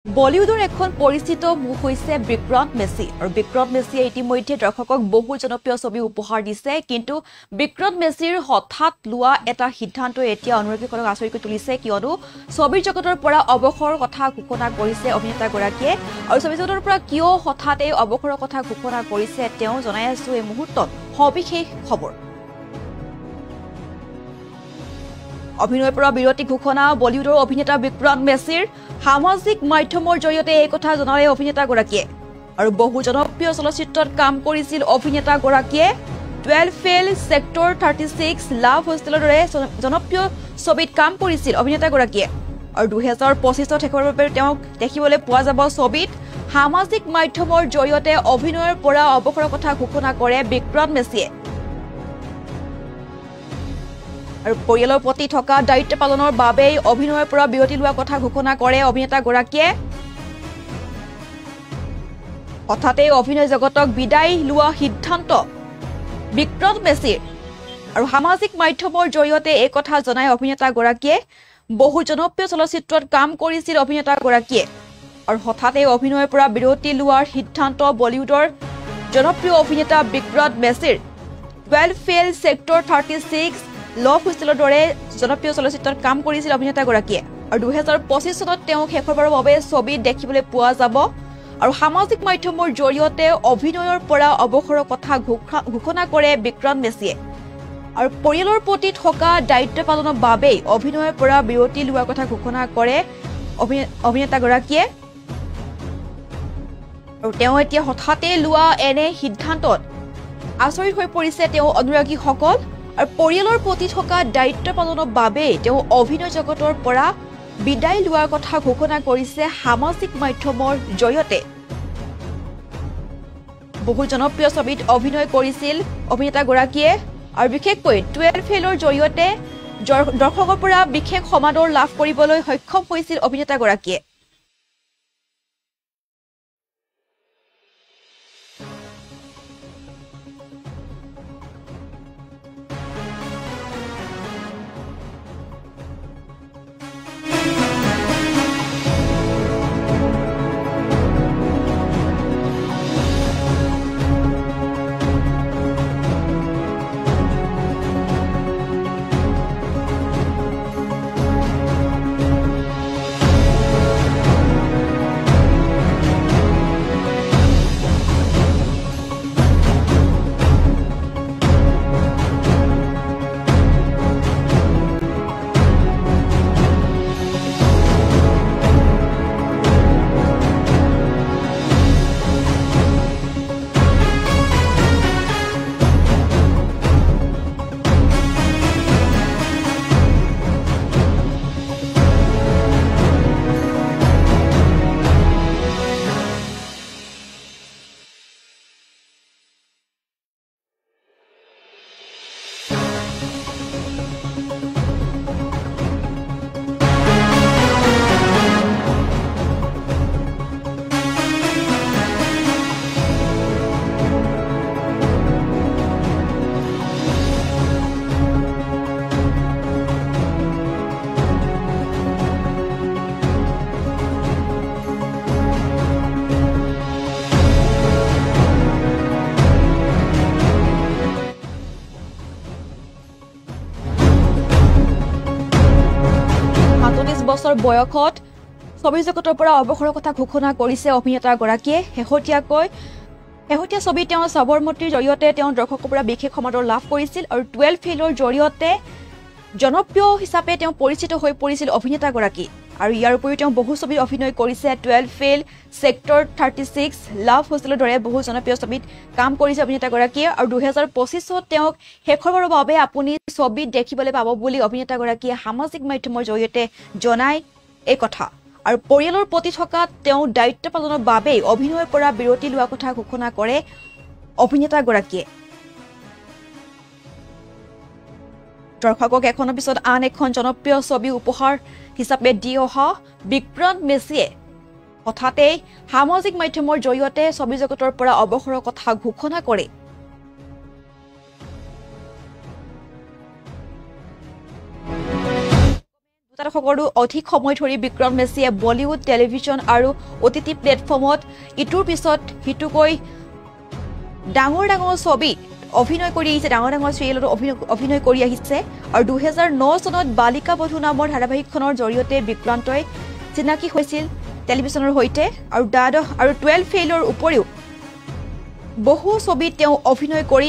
বলিউডৰ এখন পৰিচিত মুখ হৈছে বিক্ৰম মেছী আৰু বিক্ৰম মেছীয়ে ইতিমধ্যে দৰ্শকক বহু জনপ্ৰিয় ছবি উপহাৰ দিছে কিন্তু বিক্ৰম মেছীৰ হঠাৎ লোৱা এটা সিদ্ধান্তই এতিয়া অনুৰাগীসকলক আচৰিত কৰি তুলিছে কিয়নো ছবিৰ জগতৰ পৰা অৱসৰৰ কথা ঘোষণা কৰিছে অভিনেতাগৰাকীয়ে আৰু ছবি জগতৰ পৰা কিয় হঠাৎ এই অৱসৰৰ কথা ঘোষণা কৰিছে তেওঁ জনাই আছো এই মুহূৰ্তত সবিশেষ খবৰ অভিনয়ৰ পৰা বিৰতি ঘোষণা বলিউডৰ অভিনেতা বিক্ৰম মেছীৰ সামাজিক মাধ্যমৰ জৰিয়তে এই কথা জনালে অভিনেতাগৰাকীয়ে আৰু বহু জনপ্ৰিয় চলচ্চিত্ৰত কাম কৰিছিল অভিনেতাগৰাকীয়ে 12 ফেল সেক্টৰ 36 লাভ হোষ্টেলৰ দৰে জনপ্ৰিয় ছবিত কাম কৰিছিল অভিনেতাগৰাকীয়ে আৰু 2025ত শেষৰ বাবে তেওঁক দেখিবলৈ পোৱা যাব ছবিত সামাজিক মাধ্যমৰ জৰিয়তে অভিনয়ৰ পৰা অৱসৰৰ কথা ঘোষণা কৰে বিক্ৰম মেছীয়ে আৰু পৰিয়ালৰ প্ৰতি থকা দায়িত্ব পালনৰ বাবে অভিনয়ৰ পৰা বিৰতি লোৱা কথা ঘোষণা কৰে অভিনেতাগৰাকীয়ে হঠাতে অভিনয় জগতক বিদায় লোৱা সিদ্ধান্ত বিক্ৰম মেছীৰ আৰু সামাজিক মাধ্যমৰ জৰিয়তে এই কথা জনাই অভিনেতাগৰাকীয়ে বহু জনপ্ৰিয় চলচ্চিত্ৰত কাম কৰিছিল অভিনেতাগৰাকীয়ে আৰু হঠাতে অভিনয়ৰ পৰা বিৰতি লোৱাৰ সিদ্ধান্ত বলিউডৰ জনপ্ৰিয় অভিনেতা বিক্ৰম মেছীৰ 12 ফেল সেক্টৰ 36 লভ হোষ্টেলৰ দৰে জনপ্ৰিয় চলচ্চিত্ৰত কাম কৰিছিল অভিনেতাগৰাকীয়ে আৰু 2025 চনত তেওঁ শেষৰবাৰৰ বাবে ছবিত দেখিবলৈ পোৱা যাব আৰু সামাজিক মাধ্যমৰ জৰিয়তে অভিনয়ৰ পৰা অৱসৰৰ কথা ঘোষণা কৰে বিক্ৰম মেছীয়ে আৰু পৰিয়ালৰ প্ৰতি থকা দায়িত্ব পালনৰ বাবে অভিনয়ৰ পৰা বিৰতি লোৱাৰ কথা ঘোষণা কৰে অভিনেতাগৰাকীয়ে আৰু তেওঁ এতিয়া হঠাতে লোৱা এনে সিদ্ধান্তত আচৰিত হৈ পৰিছে তেওঁ অনুৰাগীসকল আৰু পৰিয়ালৰ প্ৰতি থকা দায়িত্ব পালনৰ বাবে তেওঁ অভিনয় জগতৰ পৰা বিদায় লোৱাৰ কথা ঘোষণা কৰিছে সামাজিক মাধ্যমৰ জৰিয়তে বহু জনপ্ৰিয় ছবিত অভিনয় কৰিছিল অভিনেতাগৰাকীয়ে আৰু বিশেষকৈ 12 ফেলৰ জৰিয়তে দৰ্শকৰ পৰা বিশেষ সমাদৰ লাভ কৰিবলৈ সক্ষম হৈছিল অভিনেতাগৰাকীয়ে বছৰ বয়সত ছবি জগতৰ পৰা অৱসৰৰ কথা ঘোষণা কৰিছে অভিনেতাগৰাকীয়ে শেহতীয়া ছবি তেওঁ সাবৰমতীৰ জৰিয়তে তেওঁ দৰ্শকৰ পৰা বিশেষ সমাদৰ লাভ কৰিছিল আৰু 12 ফেলৰ জৰিয়তে জনপ্ৰিয় হিচাপে তেওঁ পৰিচিত হৈ পৰিছিল অভিনেতাগৰাকী আৰু ইয়াৰ উপৰিও তেওঁ বহু ছবিত অভিনয় কৰিছে 12 ফেল সেক্টৰ 36 লাভ হোষ্টেলৰ দৰে বহু জনপ্ৰিয় ছবিত কাম কৰিছে অভিনেতাগৰাকীয়ে আৰু 2025ত তেওঁক শেষৰবাৰৰ বাবে আপুনি ছবিত দেখিবলৈ পাব বুলি অভিনেতাগৰাকীয়ে সামাজিক মাধ্যমৰ জৰিয়তে জনাই এই কথা আৰু পৰিয়ালৰ প্ৰতি থকা তেওঁ দায়িত্ব পালনৰ বাবে অভিনয়ৰ পৰা বিৰতি লোৱাৰ কথা ঘোষণা কৰে অভিনেতাগৰাকীয়ে দৰ্শকক এখনৰ পিছত আন এখন জনপ্ৰিয় ছবি উপহাৰ হিচাপে দি অহা বিক্ৰম মেছীয়ে হঠাতে সামাজিক মাধ্যমৰ জৰিয়তে ছবি জগতৰ পৰা অৱসৰৰ কথা ঘোষণা কৰে সপ্তাহৰো অধিক সময় ধৰি বিক্ৰম মেছিয়ে বলিউড টেলিভিছন আৰু OTT প্লেটফৰ্মত ইটোৰ পিছত সিটোকৈ ডাঙৰ ছবি অভিনয় কৰি আহিছে, ডাঙৰ চিৰিয়েলত অভিনয় কৰি আহিছে। আৰু 2009 চনত বালিকা বধূ নামৰ ধাৰাবাহিকখনৰ জৰিয়তে বিক্ৰান্তই চিনাকি হৈছিল টেলিভিছনৰ সৈতে। আৰু 12 ফেইলৰ উপৰিও বহু ছবিত তেওঁ অভিনয় কৰি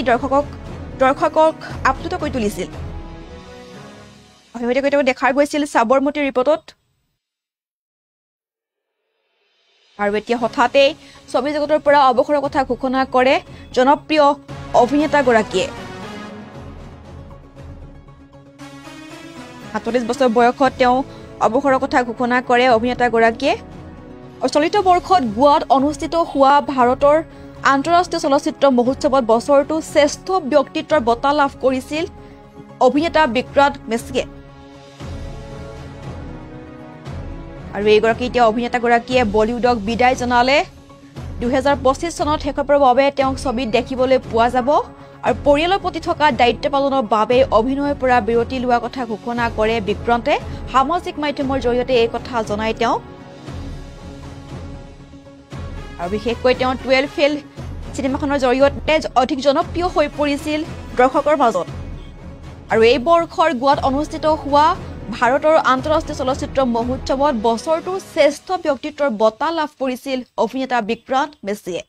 দৰ্শকক আপ্লুত কৰি তুলিছিল। শেহতীয়াকৈ তেওঁ দেখা গৈছিল সাবৰমতী ৰিপৰ্টত। আৰু এতিয়া হঠাতে ছবি জগতৰ পৰা অৱসৰৰ কথা ঘোষণা কৰে জনপ্ৰিয় অভিনেতাগৰাকীয়ে। 47 বছৰ বয়সত তেওঁ অৱসৰৰ কথা ঘোষণা কৰে অভিনেতাগৰাকীয়ে। চলিত বৰ্ষত গোৱাত অনুষ্ঠিত হোৱা ভাৰতৰ আন্তঃৰাষ্ট্ৰীয় চলচ্চিত্ৰ মহোৎসৱত বছৰটোৰ শ্ৰেষ্ঠ ব্যক্তিত্বৰ বঁটা লাভ কৰিছিল অভিনেতা বিক্ৰম মেছিয়ে। আৰু এইগৰাকী এতিয়া অভিনেতাগৰাকীয়ে বলিউডক বিদায় জনালে। 2025 চনত শেষ হোৱাৰ বাবে তেওঁক ছবিত দেখিবলৈ পোৱা যাব। আৰু পৰিয়ালৰ প্ৰতি থকা দায়িত্ব পালনৰ বাবে অভিনয়ৰ পৰা বিৰতি লোৱা কথা ঘোষণা কৰে বিক্ৰান্তে। সামাজিক মাধ্যমৰ জৰিয়তে এই কথা জনায় তেওঁ। আৰু বিশেষকৈ তেওঁ 12 ফেইল চিনেমাখনৰ জৰিয়তে অধিক জনপ্ৰিয় হৈ পৰিছিল দৰ্শকৰ মাজত। আৰু এই বৰ্ষৰ গোৱাত অনুষ্ঠিত হোৱা ভাৰতৰ আন্তঃৰাষ্ট্ৰীয় চলচ্চিত্ৰ মহোৎসৱত বছৰটোৰ শ্ৰেষ্ঠ ব্যক্তিত্বৰ বঁটা লাভ কৰিছিল অভিনেতা বিক্ৰম মেছিয়ে।